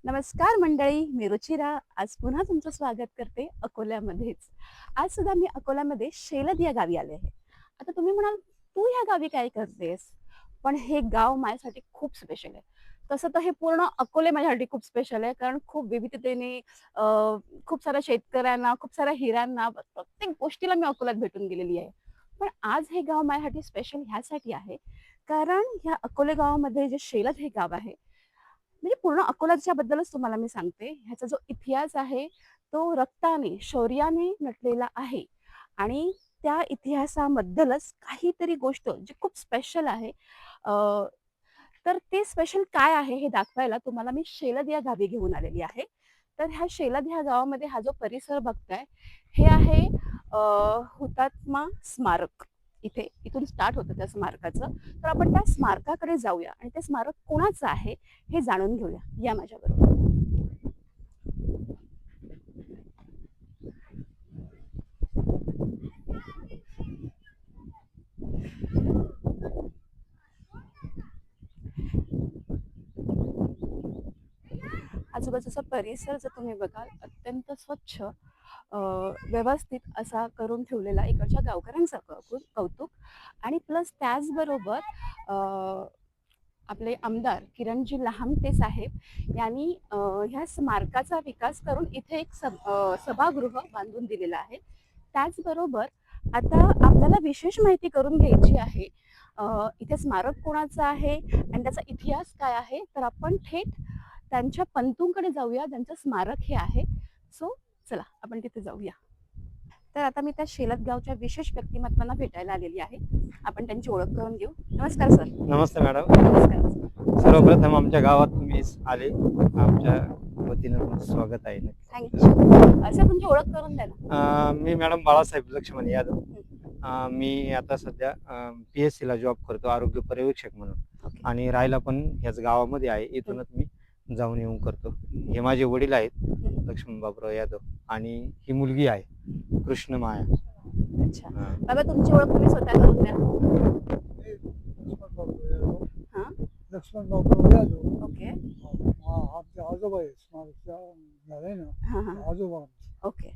नमस्कार मंडळी, मी रुचिरा. आज पुन्हा तुमचं स्वागत करते अकोल्यामध्येच. आज सुद्धा मी अकोल्यामध्ये शेलद या गावी आले आहे. आता तुम्ही म्हणाल, तू या गावी काय करतेस? पण हे गाव माझ्यासाठी खूप स्पेशल आहे. तसं तर हे पूर्ण अकोले माझ्यासाठी खूप स्पेशल आहे, कारण खूप विविधतेने अ, खूप साऱ्या शेतकऱ्यांना, खूप साऱ्या हिऱ्यांना, प्रत्येक गोष्टीला मी अकोल्यात भेटून गेलेली आहे. पण आज हे गाव माझ्यासाठी स्पेशल ह्यासाठी आहे, कारण ह्या अकोले गावामध्ये जे शेलद हे गाव आहे, म्हणजे पूर्ण अकोलाच्या बद्दलच तुम्हाला मी सांगते. ह्याचा जो इतिहास आहे, तो रक्ताने, शौर्याने नटलेला आहे आणि त्या इतिहासाबद्दलच काहीतरी गोष्ट जी खूप स्पेशल आहे. अ, तर ते स्पेशल काय आहे हे दाखवायला तुम्हाला मी शेलद या गावी घेऊन आलेली आहे. तर ह्या शेलद ह्या गावामध्ये हा जो परिसर बघताय, हे आहे अ, हुतात्मा स्मारक. इथून स्टार्ट होतं त्या स्मारकाचं. तर आपण त्या स्मारकाकडे जाऊया आणि ते स्मारक कोणाचं आहे हे जाणून घेऊया. या माझ्याबरोबर. आजूबाजूचा परिसर जर तुम्ही बघाल, अत्यंत स्वच्छ, व्यवस्थित असा करून ठेवलेला इकडच्या गावकऱ्यांचं कौतुक. आणि प्लस त्याचबरोबर अ, आपले आमदार किरणजी लहामटे साहेब यांनी ह्या स्मारकाचा विकास करून इथे एक सभागृह बांधून दिलेलं आहे. त्याचबरोबर आता आपल्याला विशेष माहिती करून घ्यायची आहे. इथे स्मारक कोणाचं आहे आणि त्याचा इतिहास काय आहे, तर आपण थेट त्यांच्या पंतूंकडे जाऊया, ज्यांचं स्मारक हे आहे. सो चला आपण तिथे जाऊया. तर आता मी त्या शेलद गावच्या विशेष व्यक्तिमत्वांना भेटायला आलेली आहे. आपण त्यांची ओळख करून घेऊ. नमस्कार सर. नमस्ते मॅडम. नमस्कार. सर्वप्रथम आमच्या गावात तुम्ही आले, आमच्या वतीनं तुमचं स्वागत आहे. थँक्यू. असं तुमची ओळख करून द्या ना. मी मॅडम बाळासाहेब लक्ष्मण यादव. हं. मी आता सध्या PSC ला जॉब करतो, आरोग्य पर्यवेक्षक म्हणून. ओके. आणि राहायला पण ह्याच गावामध्ये आहे. इथूनच मी जाऊन येऊन करतो. हे माझे वडील आहेत, हं. लक्ष्मण बाबूराव यादव, आणि ही मुलगी आहे कृष्ण माया. अच्छा. बाबा तुमची ओळख तुम्ही स्वतः करून द्या. हां. लक्ष्मण बाबूराव यादव. ओके. आमचे आजोबा आहे, स्मारकच्या झाले ना, हां, हां. आजोबा. ओके.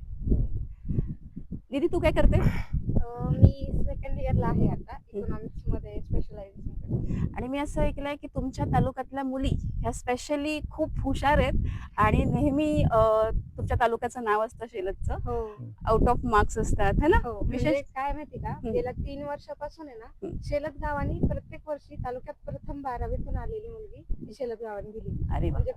दीदी तू काय करते? मी सेकंड इयरला आहे आता, इकॉनॉमिक्स मध्ये स्पेशलायझेशन करते. आणि मी असं ऐकलंय की तुमच्या तालुक्यातल्या मुली ह्या स्पेशली खूप हुशार आहेत आणि नेहमी तुमच्या तालुक्याचं नाव असतं शेलदचं. हो आउट ऑफ मार्क्स असतात है ना? हो, विशेष म्हणजे काय माहिती का, हं. गेल्या 3 वर्षापासून आहे ना, हं. शेलद गावाने प्रत्येक वर्षी तालुक्यात प्रथम 12वीतून आलेली मुलगी ही शेलद गावाने दिली. अरे वा. म्हणजे